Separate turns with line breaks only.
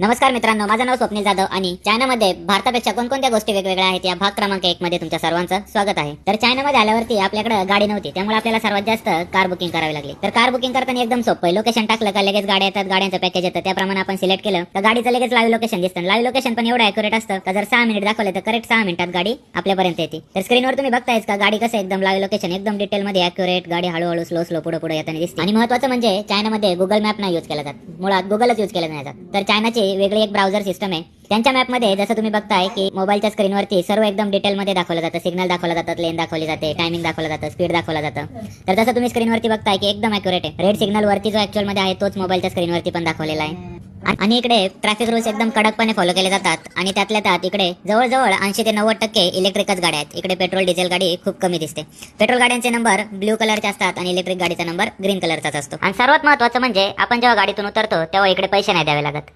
नमस्कार मित्रांनो, माझं नाव स्वप्नील जाधव आणि चायनामध्ये भारतापेक्षा कोणकोणत्या गोष्टी वेगवेगळ्या आहेत या भाग क्रमांक 1 मध्ये तुमच्या सर्वांचं स्वागत आहे। तर चायनामध्ये आल्यावरती आपल्याकडे गाडी नव्हती, त्यामुळे आपल्याला सर्वात जास्त कार बुकिंग करावी लागली। तर कार बुकिंग करताना एकदम सोपं, लोकेशन टाकलं का लगेच गाड्या येतात, गाड्यांचं पॅकेज येतं, त्याप्रमाणे आपण सिलेक्ट केलं तर गाडीचं लगेच लाईव्ह लोकेशन दिसतं। लाईव्ह लोकेशन पण एवढं ॲक्युरेट असतं का जर 6 मिनिट दाखवले तर करेक्ट 6 मिनिटात गाडी आपल्यापर्यंत येते। तर स्क्रीनवर तुम्ही बघतायच का गाडी कसं एकदम लाईव्ह लोकेशन एकदम डिटेलमध्ये ॲक्युरेट, गाडी हळूहळू स्लो पुढे येताना दिसते। आणि महत्त्वाचं म्हणजे चायनामध्ये गुगल मॅप नाही यूज केला जात, मुळात गुगलच यूज केला नाही जात। तर चायनाची वेगळी एक ब्राउझर सिस्टम आहे। त्यांच्या मॅपमध्ये जसं तुम्ही बघताय की मोबाईलच्या स्क्रीनवरती सर्व एकदम डिटेलमध्ये दाखवलं जातं, सिग्नल दाखवला जातात, लेन दाखवली जाते, टायमिंग दाखवलं जातं, स्पीड दाखवलं जातं। तर जसं तुम्ही स्क्रीनवरती बघताय की एकदम ॲक्युरेट आहे। रेड सिग्नल वरती जो ऍक्च्युअल मध्ये आहे तोच मोबाईलच्या स्क्रीनवरती पण दाखवलेला आहे। आणि इकडे ट्रॅफिक रूल्स एकदम कडकपणे फॉलो केले जातात आणि त्यातल्या त्यात इकडे जवळजवळ 80 ते 90% इलेक्ट्रिकच गाड्या आहेत। इकडे पेट्रोल डिझेल गाडी खूप कमी दिसते। पेट्रोल गाड्यांचे नंबर ब्ल्यू कलरचे असतात आणि इलेक्ट्रिक गाडीचा नंबर ग्रीन कलरचाच असतो। आणि सर्वात महत्त्वाचं म्हणजे आपण जेव्हा गाडीतून उतरतो तेव्हा इकडे पैसे नाही द्यावे लागत।